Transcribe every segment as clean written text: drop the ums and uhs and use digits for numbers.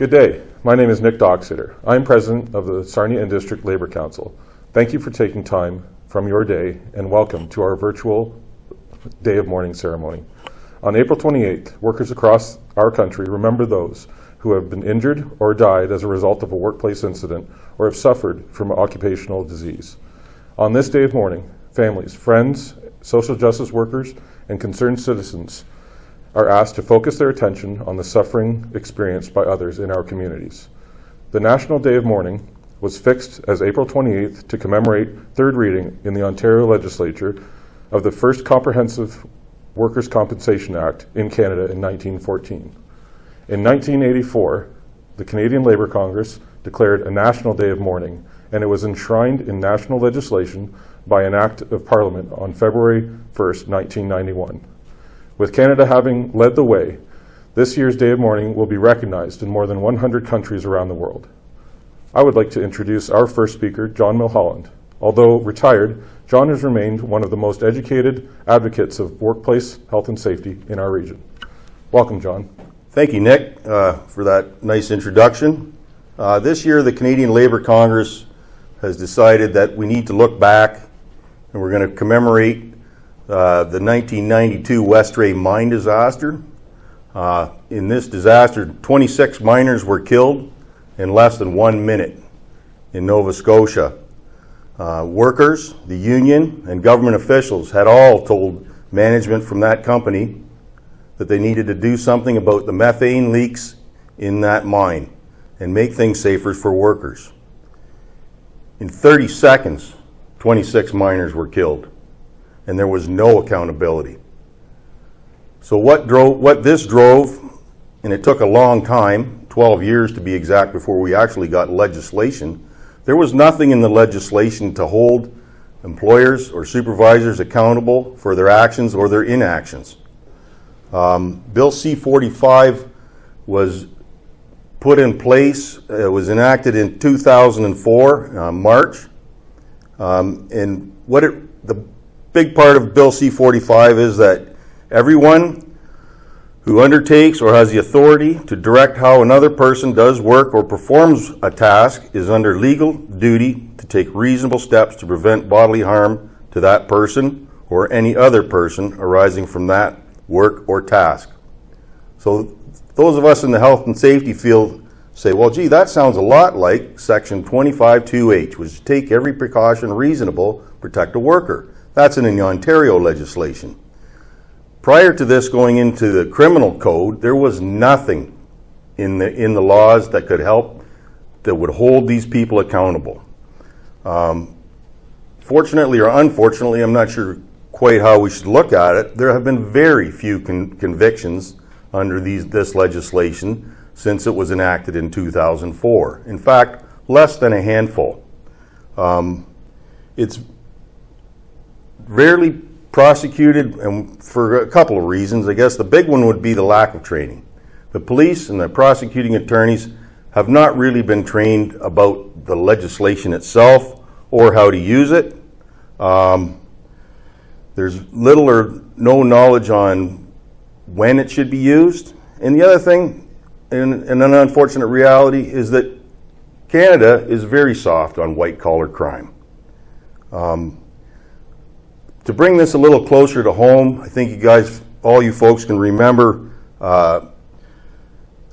Good day. My name is Nick Doxeter. I'm president of the Sarnia and District Labour Council. Thank you for taking time from your day and welcome to our virtual Day of Mourning ceremony. On April 28th, workers across our country remember those who have been injured or died as a result of a workplace incident or have suffered from occupational disease. On this day of mourning, families, friends, social justice workers, and concerned citizens are asked to focus their attention on the suffering experienced by others in our communities. The National Day of Mourning was fixed as April 28th to commemorate third reading in the Ontario Legislature of the first Comprehensive Workers' Compensation Act in Canada in 1914. In 1984, the Canadian Labour Congress declared a National Day of Mourning, and it was enshrined in national legislation by an Act of Parliament on February 1st, 1991. With Canada having led the way, this year's Day of Mourning will be recognized in more than 100 countries around the world. I would like to introduce our first speaker, John Milholland. Although retired, John has remained one of the most educated advocates of workplace health and safety in our region. Welcome, John. Thank you, Nick, for that nice introduction. This year, the Canadian Labour Congress has decided that we need to look back and we're going to commemorate the 1992 Westray mine disaster. In this disaster, 26 miners were killed in less than 1 minute in Nova Scotia. Workers, the union, and government officials had all told management from that company that they needed to do something about the methane leaks in that mine and make things safer for workers. In 30 seconds, 26 miners were killed, and there was no accountability. So what this drove, and it took a long time, 12 years to be exact, before we actually got legislation. There was nothing in the legislation to hold employers or supervisors accountable for their actions or their inactions. Bill C-45 was put in place. It was enacted in 2004, March. And the big part of Bill C-45 is that everyone who undertakes or has the authority to direct how another person does work or performs a task is under legal duty to take reasonable steps to prevent bodily harm to that person or any other person arising from that work or task. So those of us in the health and safety field say, well, gee, that sounds a lot like Section 25(2)H, which is take every precaution reasonable, protect a worker. That's in the Ontario legislation. Prior to this going into the criminal code, there was nothing in the laws that could help, that would hold these people accountable. Fortunately or unfortunately, I'm not sure quite how we should look at it, there have been very few convictions under this legislation since it was enacted in 2004. In fact, less than a handful. It's rarely prosecuted, and for a couple of reasons. I guess the big one would be the lack of training. The police and the prosecuting attorneys have not really been trained about the legislation itself or how to use it. There's little or no knowledge on when it should be used. And the other thing, and an unfortunate reality, is that Canada is very soft on white-collar crime. To bring this a little closer to home, I think you guys, all you folks, can remember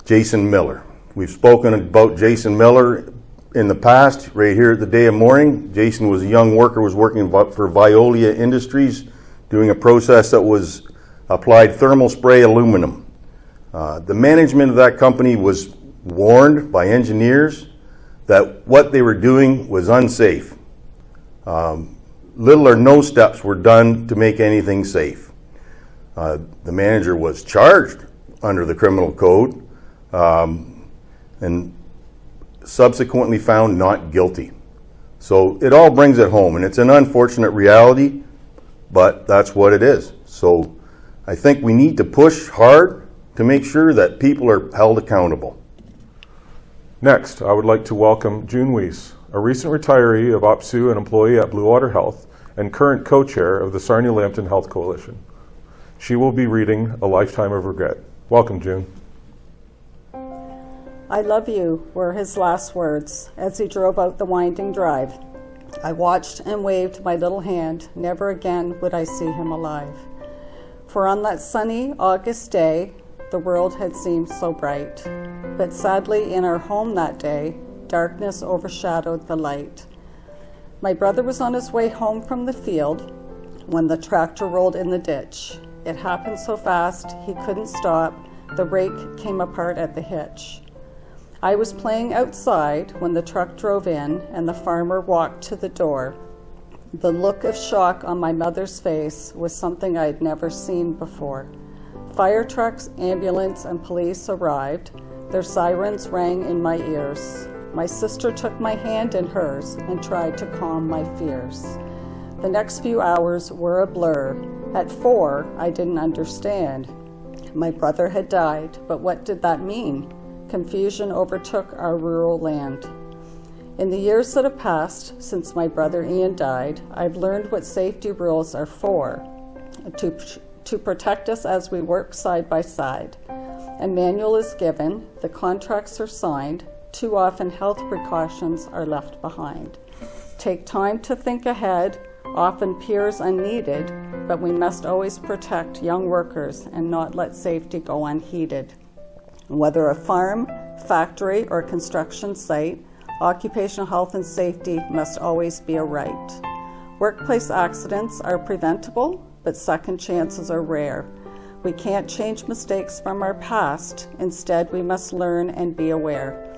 Jason Miller. We've spoken about Jason Miller in the past, right here at the Day of Mourning. Jason was a young worker, was working for Veolia Industries, doing a process that was applied thermal spray aluminum. The management of that company was warned by engineers that what they were doing was unsafe. Little or no steps were done to make anything safe. The manager was charged under the criminal code and subsequently found not guilty. So it all brings it home, and it's an unfortunate reality, but that's what it is. So I think we need to push hard to make sure that people are held accountable. Next, I would like to welcome June Weiss, a recent retiree of OPSU and employee at Blue Water Health and current co-chair of the Sarnia-Lambton Health Coalition. She will be reading A Lifetime of Regret. Welcome, June. "I love you," were his last words as he drove out the winding drive. I watched and waved my little hand. Never again would I see him alive. For on that sunny August day, the world had seemed so bright. But sadly, in our home that day, darkness overshadowed the light. My brother was on his way home from the field when the tractor rolled in the ditch. It happened so fast, he couldn't stop. The rake came apart at the hitch. I was playing outside when the truck drove in and the farmer walked to the door. The look of shock on my mother's face was something I had never seen before. Fire trucks, ambulance, and police arrived. Their sirens rang in my ears. My sister took my hand in hers and tried to calm my fears. The next few hours were a blur. At 4, I didn't understand. My brother had died, but what did that mean? Confusion overtook our rural land. In the years that have passed since my brother Ian died, I've learned what safety rules are for, to protect us as we work side by side. A manual is given, the contracts are signed, too often health precautions are left behind. Take time to think ahead, often peers unneeded, but we must always protect young workers and not let safety go unheeded. Whether a farm, factory, or construction site, occupational health and safety must always be a right. Workplace accidents are preventable, but second chances are rare. We can't change mistakes from our past. Instead, we must learn and be aware.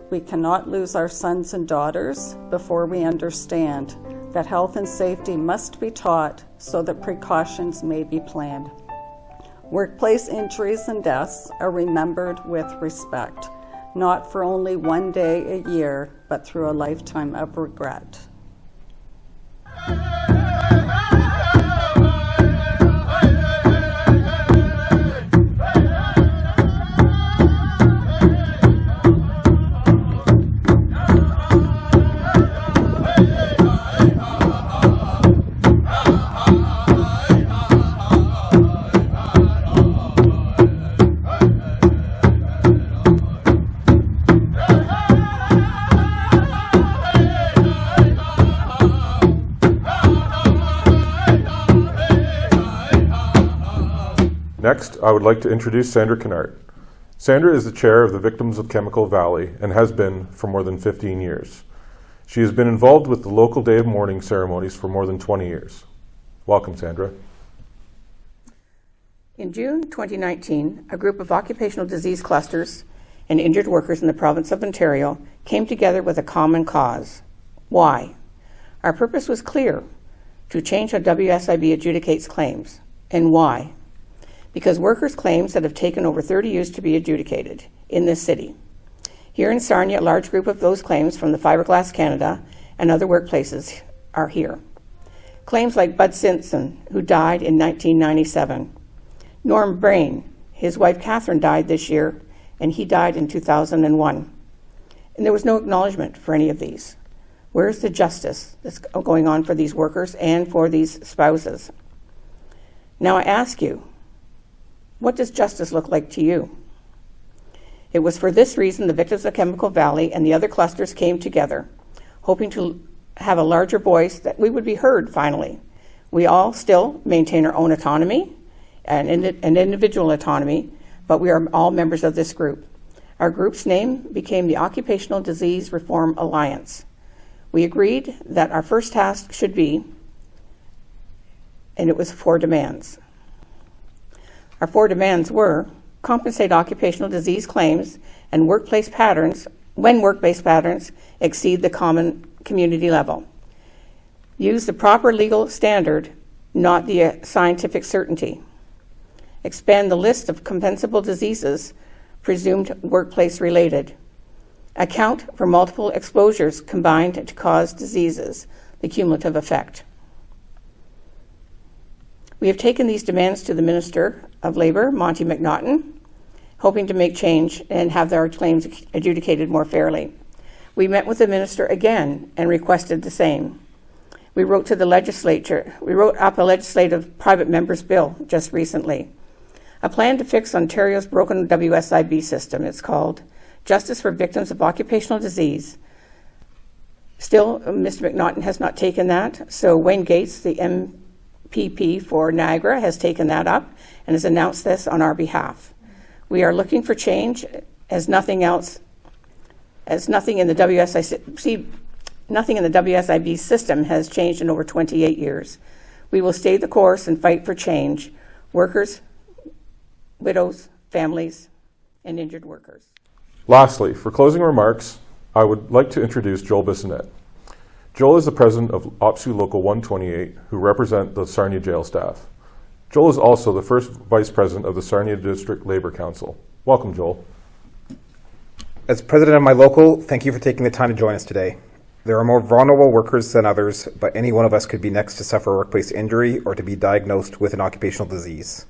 We cannot lose our sons and daughters before we understand that health and safety must be taught so that precautions may be planned. Workplace injuries and deaths are remembered with respect, not for only one day a year, but through a lifetime of regret. Next, I would like to introduce Sandra Kennard. Sandra is the chair of the Victims of Chemical Valley and has been for more than 15 years. She has been involved with the local Day of Mourning ceremonies for more than 20 years. Welcome, Sandra. In June 2019, a group of occupational disease clusters and injured workers in the province of Ontario came together with a common cause. Why? Our purpose was clear: to change how WSIB adjudicates claims. And why? Because workers' claims that have taken over 30 years to be adjudicated in this city. Here in Sarnia, a large group of those claims from the Fiberglass Canada and other workplaces are here. Claims like Bud Simpson, who died in 1997. Norm Brain, his wife Catherine died this year, and he died in 2001. And there was no acknowledgement for any of these. Where's the justice that's going on for these workers and for these spouses? Now I ask you, what does justice look like to you? It was for this reason the Victims of Chemical Valley and the other clusters came together, hoping to have a larger voice, that we would be heard finally. We all still maintain our own autonomy and individual autonomy, but we are all members of this group. Our group's name became the Occupational Disease Reform Alliance. We agreed that our first task should be, and it was 4 demands. Our 4 demands were: compensate occupational disease claims and workplace patterns when work-based patterns exceed the common community level. Use the proper legal standard, not the scientific certainty. Expand the list of compensable diseases presumed workplace related. Account for multiple exposures combined to cause diseases, the cumulative effect. We have taken these demands to the Minister of Labour, Monty McNaughton, hoping to make change and have our claims adjudicated more fairly. We met with the Minister again and requested the same. We wrote to the legislature. We wrote up a legislative private member's bill just recently. A plan to fix Ontario's broken WSIB system, it's called, justice for victims of occupational disease. Still, Mr. McNaughton has not taken that, so Wayne Gates, the MPP for Niagara, has taken that up and has announced this on our behalf. We are looking for change as nothing in the WSIB system has changed in over 28 years. We will stay the course and fight for change. Workers, widows, families, and injured workers. Lastly, for closing remarks, I would like to introduce Joel Bissonnette. Joel is the president of OPSU Local 128, who represent the Sarnia jail staff. Joel is also the first vice president of the Sarnia District Labor Council. Welcome, Joel. As president of my local, thank you for taking the time to join us today. There are more vulnerable workers than others, but any one of us could be next to suffer a workplace injury or to be diagnosed with an occupational disease.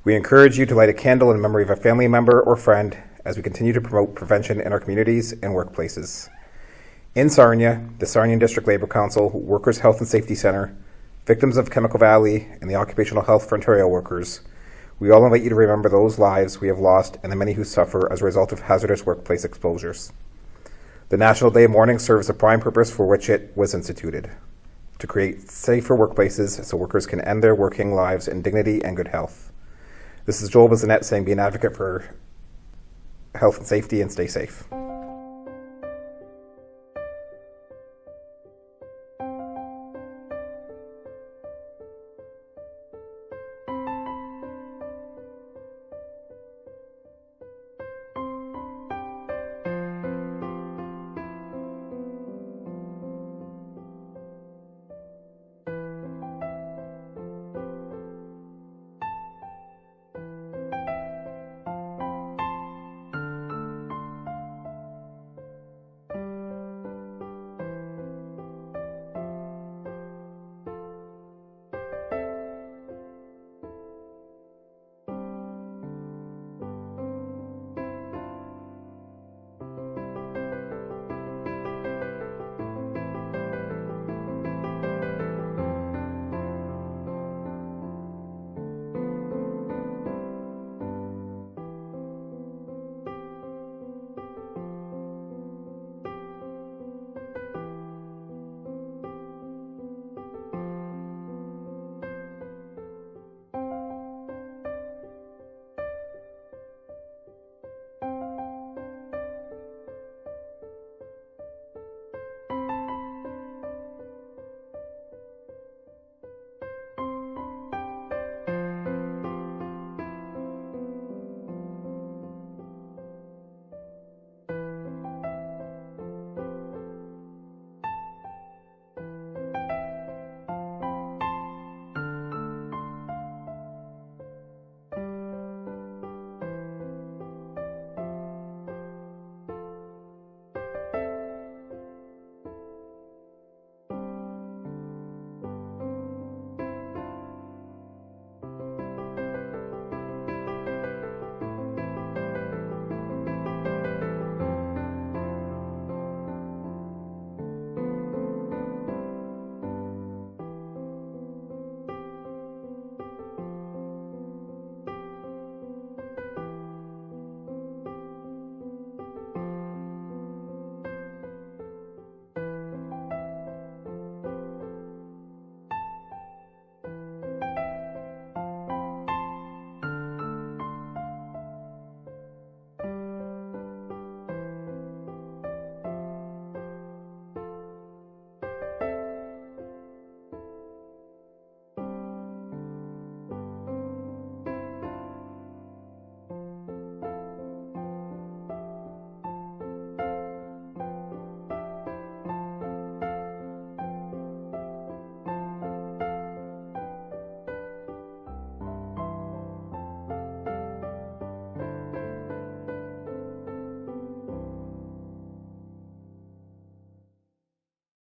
We encourage you to light a candle in memory of a family member or friend as we continue to promote prevention in our communities and workplaces. In Sarnia, the Sarnia District Labor Council, Workers' Health and Safety Centre, Victims of Chemical Valley, and the Occupational Health for Ontario Workers, we all invite you to remember those lives we have lost and the many who suffer as a result of hazardous workplace exposures. The National Day of Mourning serves the prime purpose for which it was instituted, to create safer workplaces so workers can end their working lives in dignity and good health. This is Joel Bissonnette saying be an advocate for health and safety and stay safe.